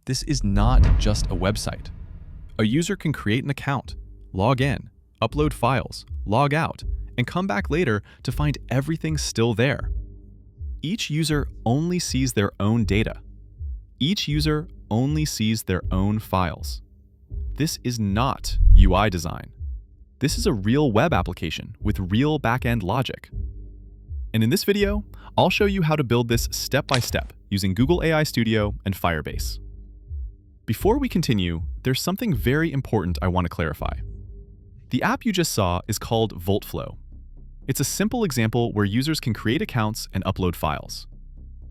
This is not just a website. A user can create an account, log in, upload files, log out, and come back later to find everything still there. Each user only sees their own data. Each user only sees their own files. This is not UI design. This is a real web application with real backend logic. And in this video, I'll show you how to build this step by step using Google AI Studio and Firebase. Before we continue, there's something very important I want to clarify. The app you just saw is called VoltFlow. It's a simple example where users can create accounts and upload files.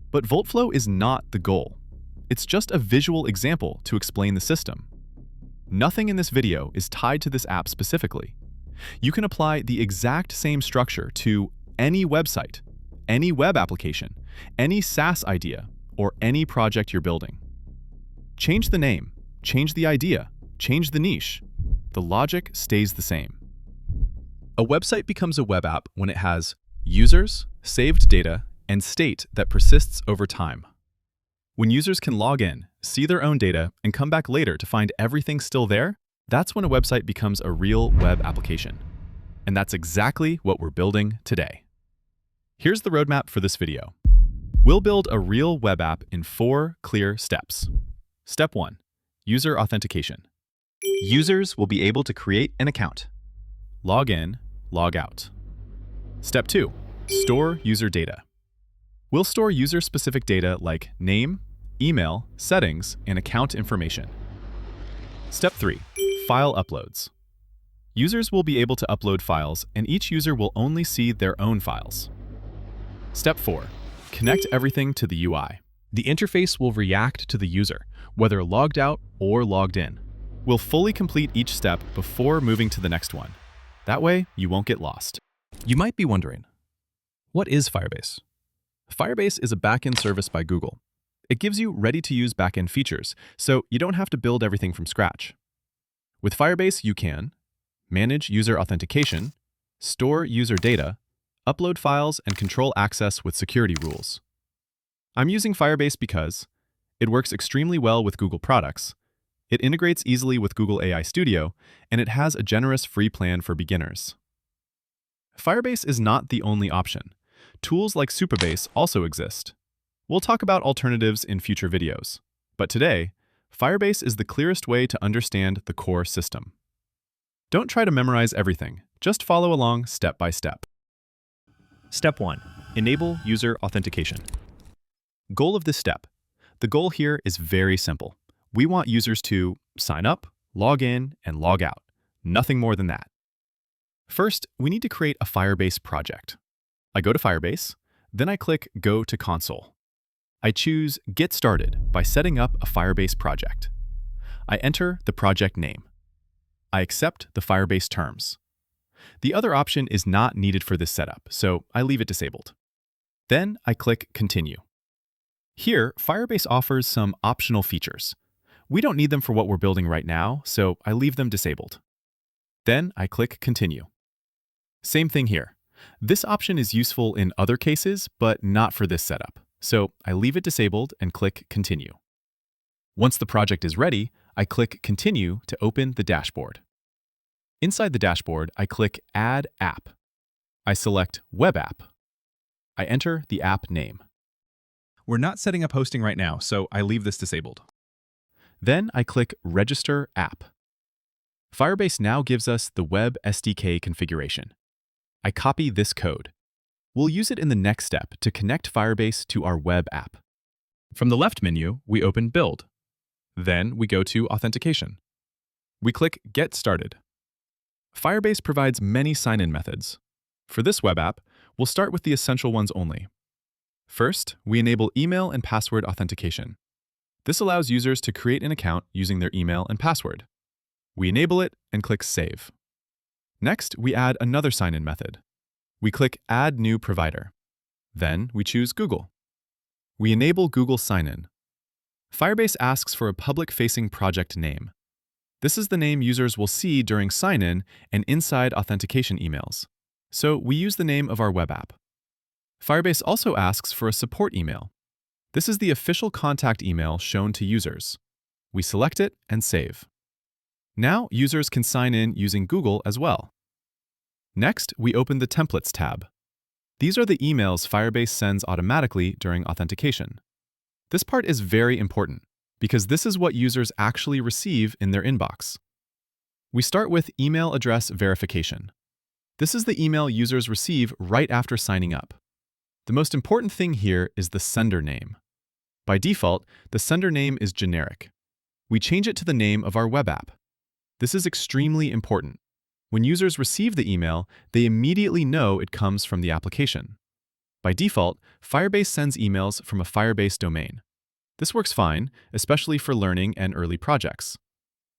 But VoltFlow is not the goal. It's just a visual example to explain the system. Nothing in this video is tied to this app specifically. You can apply the exact same structure to any website, any web application, any SaaS idea, or any project you're building. Change the name, change the idea, change the niche. The logic stays the same. A website becomes a web app when it has users, saved data, and state that persists over time. When users can log in, see their own data, and come back later to find everything still there, that's when a website becomes a real web application. And that's exactly what we're building today. Here's the roadmap for this video. We'll build a real web app in 4 clear steps. Step 1, user authentication. Users will be able to create an account. Log in, log out. Step 2, store user data. We'll store user-specific data like name, email, settings, and account information. Step 3, file uploads. Users will be able to upload files, and each user will only see their own files. Step 4, connect everything to the UI. The interface will react to the user, whether logged out or logged in. We'll fully complete each step before moving to the next one. That way, you won't get lost. You might be wondering, what is Firebase? Firebase is a backend service by Google. It gives you ready-to-use backend features, so you don't have to build everything from scratch. With Firebase, you can manage user authentication, store user data, upload files, and control access with security rules. I'm using Firebase because it works extremely well with Google products, it integrates easily with Google AI Studio, and it has a generous free plan for beginners. Firebase is not the only option. Tools like Supabase also exist. We'll talk about alternatives in future videos, but today, Firebase is the clearest way to understand the core system. Don't try to memorize everything, just follow along step by step. Step 1, enable user authentication. Goal of this step. The goal here is very simple. We want users to sign up, log in, and log out. Nothing more than that. First, we need to create a Firebase project. I go to Firebase, then I click Go to Console. I choose Get Started by setting up a Firebase project. I enter the project name. I accept the Firebase terms. The other option is not needed for this setup, so I leave it disabled. Then I click Continue. Here, Firebase offers some optional features. We don't need them for what we're building right now, so I leave them disabled. Then I click Continue. Same thing here. This option is useful in other cases, but not for this setup, so I leave it disabled and click Continue. Once the project is ready, I click Continue to open the dashboard. Inside the dashboard, I click Add App. I select Web App. I enter the app name. We're not setting up hosting right now, so I leave this disabled. Then I click Register App. Firebase now gives us the Web SDK configuration. I copy this code. We'll use it in the next step to connect Firebase to our web app. From the left menu, we open Build. Then we go to Authentication. We click Get Started. Firebase provides many sign-in methods. For this web app, we'll start with the essential ones only. First, we enable email and password authentication. This allows users to create an account using their email and password. We enable it and click Save. Next, we add another sign-in method. We click Add New Provider. Then we choose Google. We enable Google Sign-In. Firebase asks for a public-facing project name. This is the name users will see during sign-in and inside authentication emails. So we use the name of our web app. Firebase also asks for a support email. This is the official contact email shown to users. We select it and save. Now users can sign in using Google as well. Next, we open the Templates tab. These are the emails Firebase sends automatically during authentication. This part is very important because this is what users actually receive in their inbox. We start with email address verification. This is the email users receive right after signing up. The most important thing here is the sender name. By default, the sender name is generic. We change it to the name of our web app. This is extremely important. When users receive the email, they immediately know it comes from the application. By default, Firebase sends emails from a Firebase domain. This works fine, especially for learning and early projects.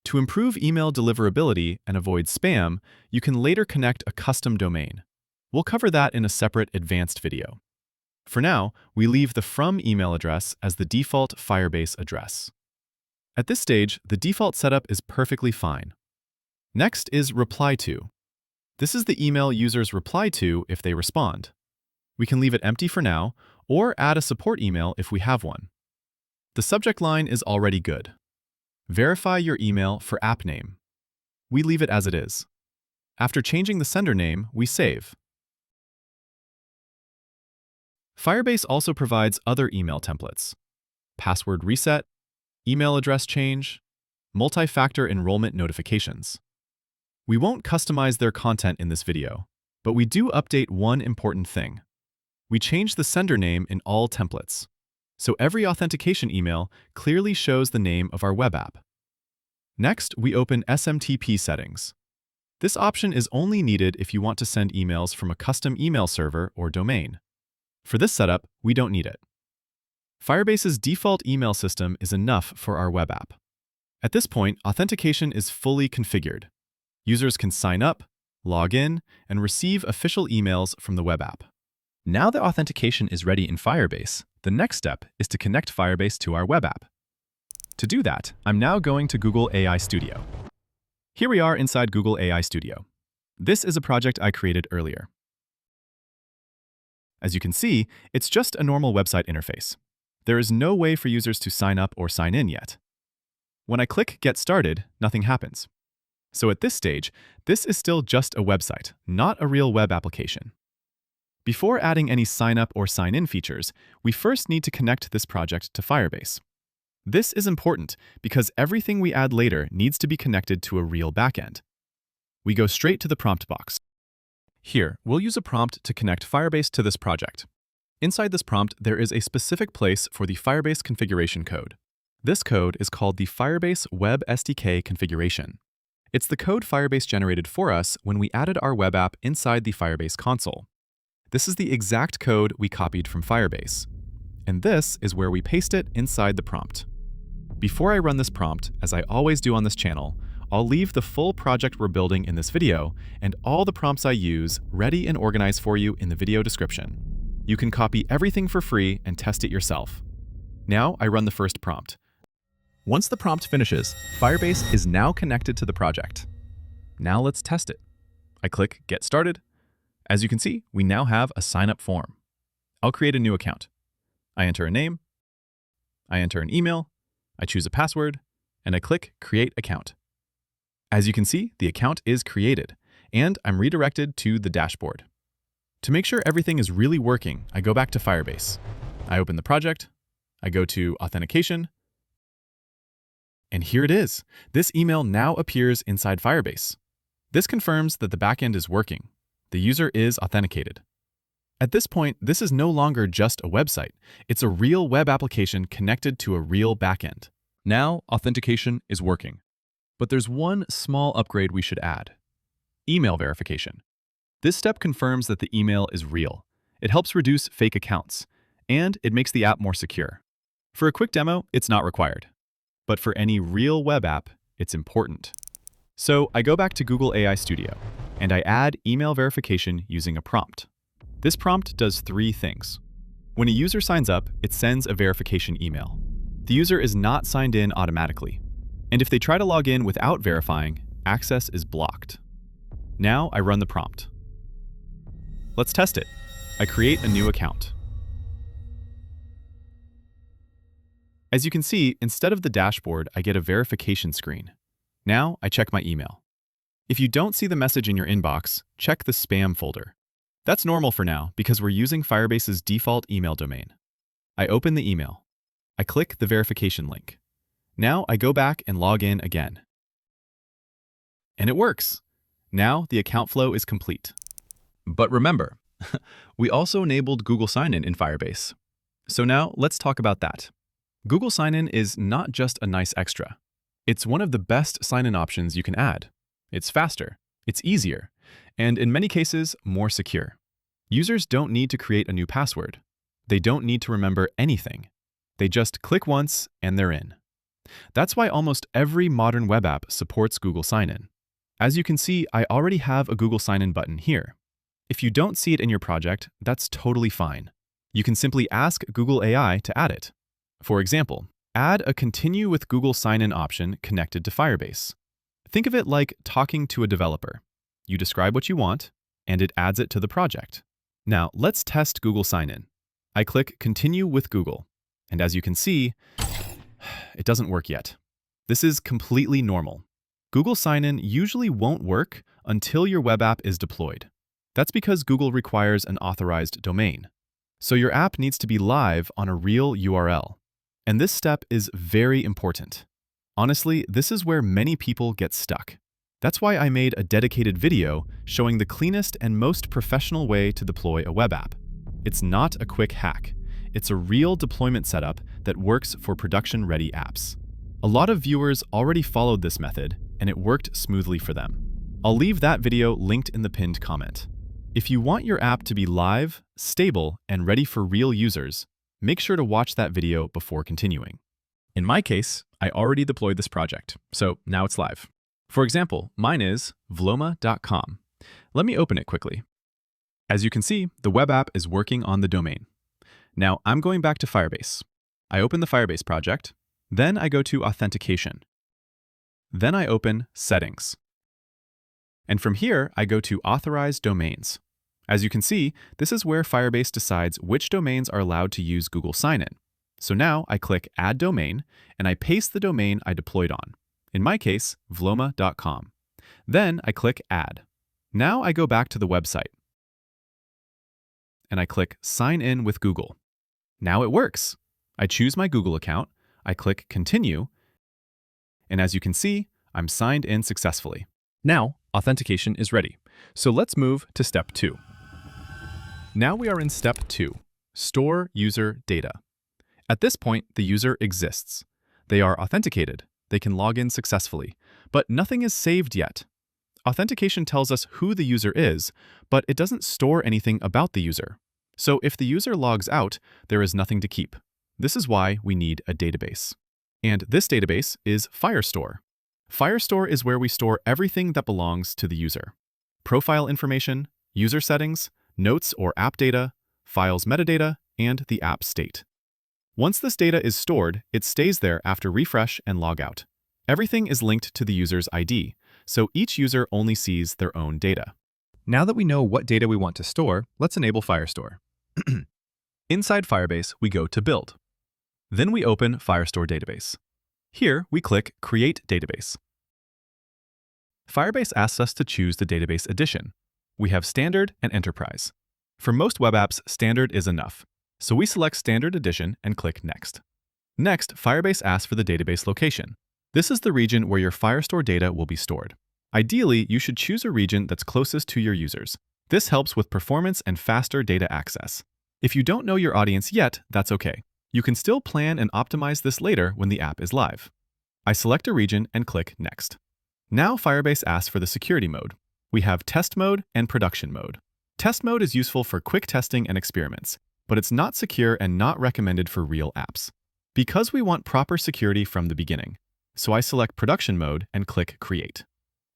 To improve email deliverability and avoid spam, you can later connect a custom domain. We'll cover that in a separate advanced video. For now, we leave the from email address as the default Firebase address. At this stage, the default setup is perfectly fine. Next is reply to. This is the email users reply to if they respond. We can leave it empty for now, or add a support email if we have one. The subject line is already good. Verify your email for app name. We leave it as it is. After changing the sender name, we save. Firebase also provides other email templates: password reset, email address change, multi-factor enrollment notifications. We won't customize their content in this video, but we do update one important thing. We change the sender name in all templates, so every authentication email clearly shows the name of our web app. Next, we open SMTP settings. This option is only needed if you want to send emails from a custom email server or domain. For this setup, we don't need it. Firebase's default email system is enough for our web app. At this point, authentication is fully configured. Users can sign up, log in, and receive official emails from the web app. Now that authentication is ready in Firebase, the next step is to connect Firebase to our web app. To do that, I'm now going to Google AI Studio. Here we are inside Google AI Studio. This is a project I created earlier. As you can see, it's just a normal website interface. There is no way for users to sign up or sign in yet. When I click Get Started, nothing happens. So at this stage, this is still just a website, not a real web application. Before adding any sign up or sign in features, we first need to connect this project to Firebase. This is important because everything we add later needs to be connected to a real backend. We go straight to the prompt box. Here, we'll use a prompt to connect Firebase to this project. Inside this prompt, there is a specific place for the Firebase configuration code. This code is called the Firebase Web SDK configuration. It's the code Firebase generated for us when we added our web app inside the Firebase console. This is the exact code we copied from Firebase. And this is where we paste it inside the prompt. Before I run this prompt, as I always do on this channel, I'll leave the full project we're building in this video and all the prompts I use ready and organized for you in the video description. You can copy everything for free and test it yourself. Now I run the first prompt. Once the prompt finishes, Firebase is now connected to the project. Now let's test it. I click Get Started. As you can see, we now have a sign-up form. I'll create a new account. I enter a name, I enter an email, I choose a password, and I click Create Account. As you can see, the account is created, and I'm redirected to the dashboard. To make sure everything is really working, I go back to Firebase. I open the project, I go to Authentication, and here it is. This email now appears inside Firebase. This confirms that the backend is working. The user is authenticated. At this point, this is no longer just a website. It's a real web application connected to a real backend. Now, authentication is working. But there's one small upgrade we should add: email verification. This step confirms that the email is real. It helps reduce fake accounts, and it makes the app more secure. For a quick demo, it's not required. But for any real web app, it's important. So I go back to Google AI Studio, and I add email verification using a prompt. This prompt does three things. When a user signs up, it sends a verification email. The user is not signed in automatically. And if they try to log in without verifying, access is blocked. Now I run the prompt. Let's test it. I create a new account. As you can see, instead of the dashboard, I get a verification screen. Now I check my email. If you don't see the message in your inbox, check the spam folder. That's normal for now because we're using Firebase's default email domain. I open the email. I click the verification link. Now I go back and log in again. And it works. Now the account flow is complete. But remember, we also enabled Google Sign-In in Firebase. So now let's talk about that. Google Sign-In is not just a nice extra. It's one of the best sign-in options you can add. It's faster, it's easier, and in many cases, more secure. Users don't need to create a new password. They don't need to remember anything. They just click once and they're in. That's why almost every modern web app supports Google Sign-In. As you can see, I already have a Google Sign-In button here. If you don't see it in your project, that's totally fine. You can simply ask Google AI to add it. For example, add a Continue with Google Sign-In option connected to Firebase. Think of it like talking to a developer. You describe what you want, and it adds it to the project. Now, let's test Google Sign-In. I click Continue with Google, and as you can see, it doesn't work yet. This is completely normal. Google Sign-In usually won't work until your web app is deployed. That's because Google requires an authorized domain. So your app needs to be live on a real URL. And this step is very important. Honestly, this is where many people get stuck. That's why I made a dedicated video showing the cleanest and most professional way to deploy a web app. It's not a quick hack. It's a real deployment setup that works for production-ready apps. A lot of viewers already followed this method, and it worked smoothly for them. I'll leave that video linked in the pinned comment. If you want your app to be live, stable, and ready for real users, make sure to watch that video before continuing. In my case, I already deployed this project, so now it's live. For example, mine is vloma.com. Let me open it quickly. As you can see, the web app is working on the domain. Now I'm going back to Firebase. I open the Firebase project, then I go to Authentication. Then I open Settings. And from here, I go to Authorized Domains. As you can see, this is where Firebase decides which domains are allowed to use Google Sign-In. So now I click Add Domain, and I paste the domain I deployed on. In my case, vloma.com. Then I click Add. Now I go back to the website, and I click Sign In with Google. Now it works. I choose my Google account, I click Continue, and as you can see, I'm signed in successfully. Now, authentication is ready. So let's move to step 2. Now we are in step 2, Store User Data. At this point, the user exists. They are authenticated. They can log in successfully, but nothing is saved yet. Authentication tells us who the user is, but it doesn't store anything about the user. So if the user logs out, there is nothing to keep. This is why we need a database. And this database is Firestore. Firestore is where we store everything that belongs to the user. Profile information, user settings, notes or app data, files metadata, and the app state. Once this data is stored, it stays there after refresh and logout. Everything is linked to the user's ID, so each user only sees their own data. Now that we know what data we want to store, let's enable Firestore. Inside Firebase, we go to Build. Then we open Firestore Database. Here, we click Create Database. Firebase asks us to choose the database edition. We have Standard and Enterprise. For most web apps, Standard is enough, so we select Standard Edition and click Next. Next, Firebase asks for the database location. This is the region where your Firestore data will be stored. Ideally, you should choose a region that's closest to your users. This helps with performance and faster data access. If you don't know your audience yet, that's okay. You can still plan and optimize this later when the app is live. I select a region and click Next. Now Firebase asks for the security mode. We have Test Mode and Production Mode. Test Mode is useful for quick testing and experiments, but it's not secure and not recommended for real apps. Because we want proper security from the beginning, so I select Production Mode and click Create.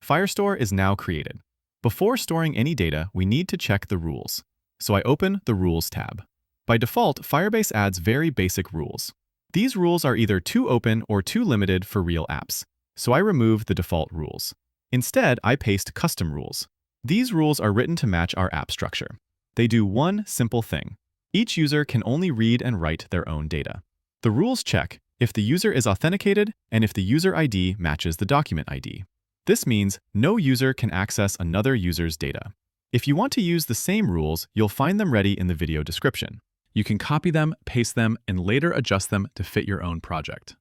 Firestore is now created. Before storing any data, we need to check the rules. So I open the Rules tab. By default, Firebase adds very basic rules. These rules are either too open or too limited for real apps, so I remove the default rules. Instead, I paste custom rules. These rules are written to match our app structure. They do one simple thing. Each user can only read and write their own data. The rules check: if the user is authenticated and if the user ID matches the document ID. This means no user can access another user's data. If you want to use the same rules, you'll find them ready in the video description. You can copy them, paste them, and later adjust them to fit your own project.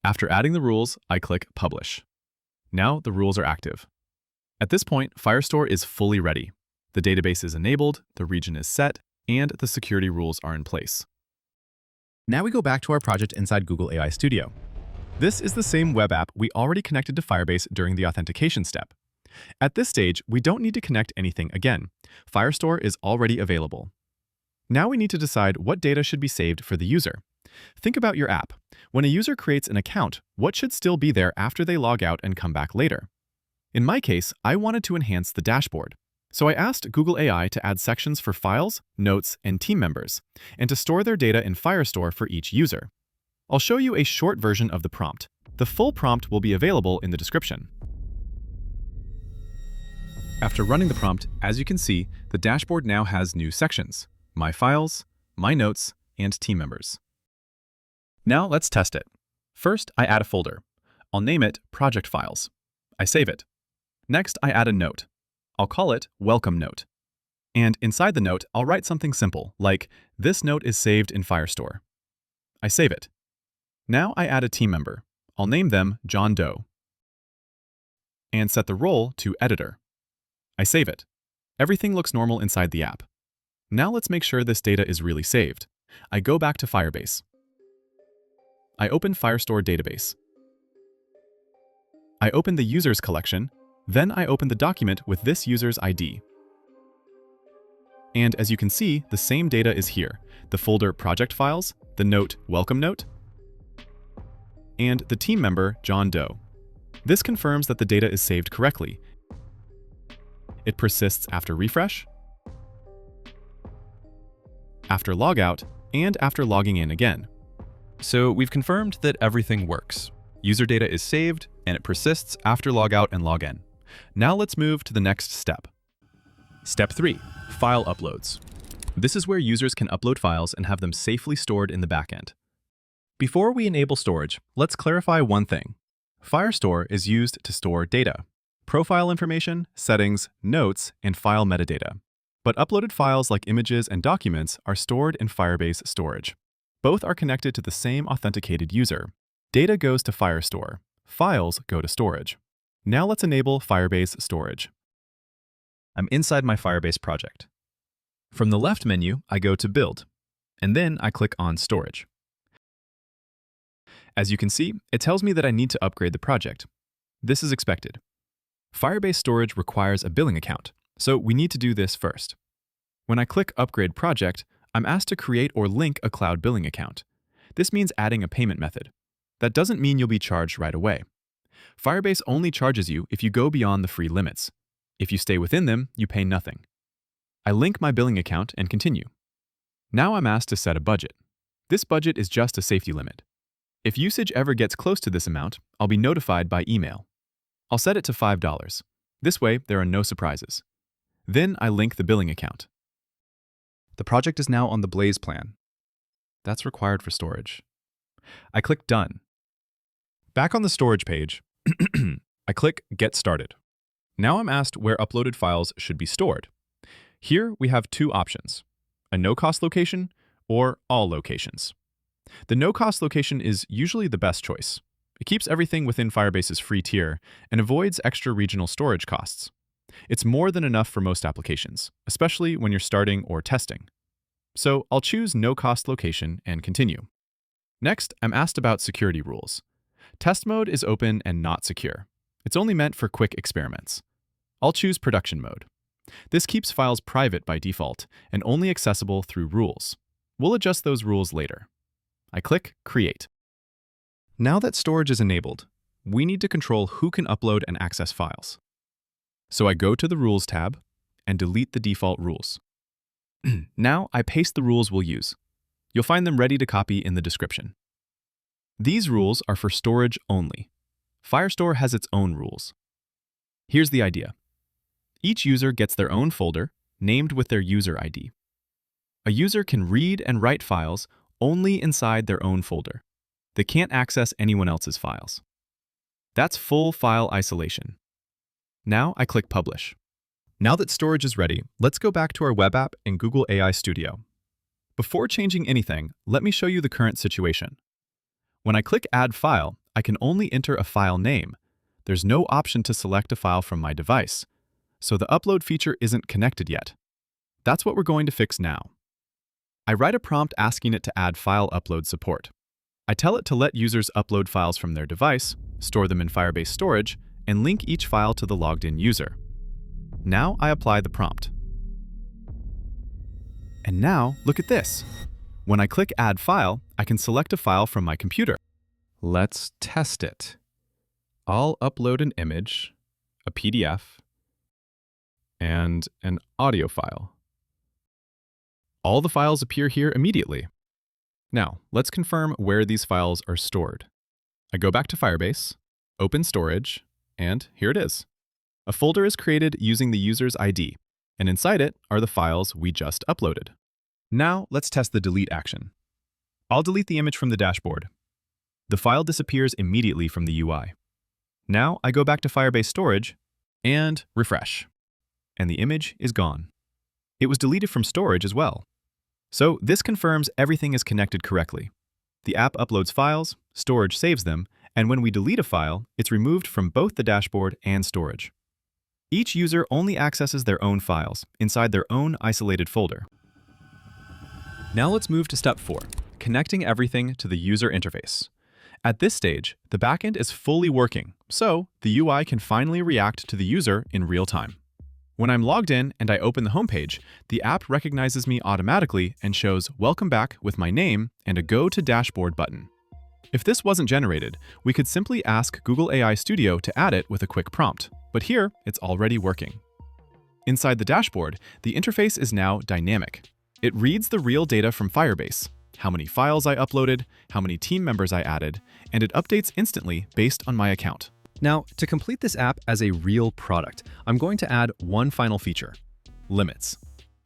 After adding the rules, I click Publish. Now the rules are active. At this point, Firestore is fully ready. The database is enabled, the region is set, and the security rules are in place. Now we go back to our project inside Google AI Studio. This is the same web app we already connected to Firebase during the authentication step. At this stage, we don't need to connect anything again. Firestore is already available. Now we need to decide what data should be saved for the user. Think about your app. When a user creates an account, what should still be there after they log out and come back later? In my case, I wanted to enhance the dashboard. So I asked Google AI to add sections for files, notes, and team members, and to store their data in Firestore for each user. I'll show you a short version of the prompt. The full prompt will be available in the description. After running the prompt, as you can see, the dashboard now has new sections: My Files, My Notes, and Team Members. Now let's test it. First, I add a folder. I'll name it Project Files. I save it. Next, I add a note. I'll call it Welcome Note. And inside the note, I'll write something simple, like, This note is saved in Firestore. I save it. Now I add a team member. I'll name them John Doe. And set the role to Editor. I save it. Everything looks normal inside the app. Now let's make sure this data is really saved. I go back to Firebase. I open Firestore database. I open the users collection, then I open the document with this user's ID. And as you can see, the same data is here: the folder Project Files, the note Welcome Note, and the team member John Doe. This confirms that the data is saved correctly. It persists after refresh, after logout, and after logging in again. So we've confirmed that everything works. User data is saved, and it persists after logout and login. Now let's move to the next step. Step 3. File uploads. This is where users can upload files and have them safely stored in the backend. Before we enable storage, let's clarify one thing. Firestore is used to store data: profile information, settings, notes, and file metadata. But uploaded files like images and documents are stored in Firebase storage. Both are connected to the same authenticated user. Data goes to Firestore. Files go to storage. Now let's enable Firebase storage. I'm inside my Firebase project. From the left menu, I go to Build, and then I click on Storage. As you can see, it tells me that I need to upgrade the project. This is expected. Firebase storage requires a billing account, so we need to do this first. When I click Upgrade Project, I'm asked to create or link a cloud billing account. This means adding a payment method. That doesn't mean you'll be charged right away. Firebase only charges you if you go beyond the free limits. If you stay within them, you pay nothing. I link my billing account and continue. Now I'm asked to set a budget. This budget is just a safety limit. If usage ever gets close to this amount, I'll be notified by email. I'll set it to $5. This way, there are no surprises. Then I link the billing account. The project is now on the Blaze plan. That's required for storage. I click Done. Back on the storage page, I click Get Started. Now I'm asked where uploaded files should be stored. Here we have two options: a no-cost location or all locations. The no-cost location is usually the best choice. It keeps everything within Firebase's free tier and avoids extra regional storage costs. It's more than enough for most applications, especially when you're starting or testing. So I'll choose no-cost location and continue. Next, I'm asked about security rules. Test mode is open and not secure. It's only meant for quick experiments. I'll choose production mode. This keeps files private by default and only accessible through rules. We'll adjust those rules later. I click Create. Now that storage is enabled, we need to control who can upload and access files. So I go to the Rules tab and delete the default rules. Now I paste the rules we'll use. You'll find them ready to copy in the description. These rules are for storage only. Firestore has its own rules. Here's the idea. Each user gets their own folder, named with their user ID. A user can read and write files only inside their own folder. they can't access anyone else's files. That's full file isolation. Now I click Publish. Now that storage is ready, let's go back to our web app in Google AI Studio. Before changing anything, let me show you the current situation. When I click Add File, I can only enter a file name. There's no option to select a file from my device, so the upload feature isn't connected yet. That's what we're going to fix now. I write a prompt asking it to add file upload support. I tell it to let users upload files from their device, store them in Firebase storage, and link each file to the logged-in user. Now I apply the prompt. And now, look at this. When I click Add File, I can select a file from my computer. Let's test it. I'll upload an image, a PDF, and an audio file. All the files appear here immediately. Now, let's confirm where these files are stored. I go back to Firebase, open storage, and here it is. A folder is created using the user's ID, and inside it are the files we just uploaded. Now, let's test the delete action. I'll delete the image from the dashboard. The file disappears immediately from the UI. Now, I go back to Firebase storage and refresh, and the image is gone. It was deleted from storage as well. So this confirms everything is connected correctly. The app uploads files, storage saves them, and when we delete a file, it's removed from both the dashboard and storage. Each user only accesses their own files inside their own isolated folder. Now let's move to step 4, connecting everything to the user interface. At this stage, the backend is fully working, so the UI can finally react to the user in real time. When I'm logged in and I open the homepage, the app recognizes me automatically and shows "Welcome back" with my name and a Go to Dashboard button. If this wasn't generated, we could simply ask Google AI Studio to add it with a quick prompt, but here it's already working. Inside the dashboard, the interface is now dynamic. It reads the real data from Firebase, how many files I uploaded, how many team members I added, and it updates instantly based on my account. Now, to complete this app as a real product, I'm going to add one final feature: limits.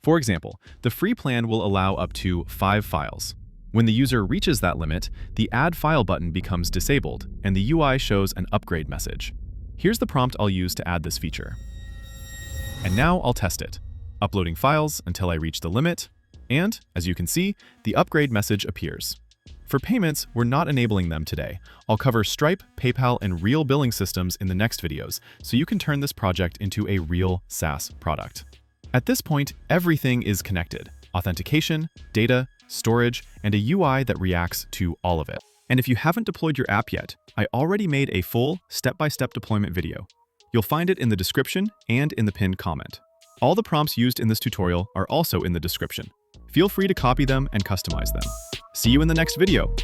For example, the free plan will allow up to 5 files. When the user reaches that limit, the Add File button becomes disabled, and the UI shows an upgrade message. Here's the prompt I'll use to add this feature. And now I'll test it, uploading files until I reach the limit, and, as you can see, the upgrade message appears. For payments, we're not enabling them today. I'll cover Stripe, PayPal, and real billing systems in the next videos, so you can turn this project into a real SaaS product. At this point, everything is connected: authentication, data, storage, and a UI that reacts to all of it. And if you haven't deployed your app yet, I already made a full step-by-step deployment video. You'll find it in the description and in the pinned comment. All the prompts used in this tutorial are also in the description. Feel free to copy them and customize them. See you in the next video.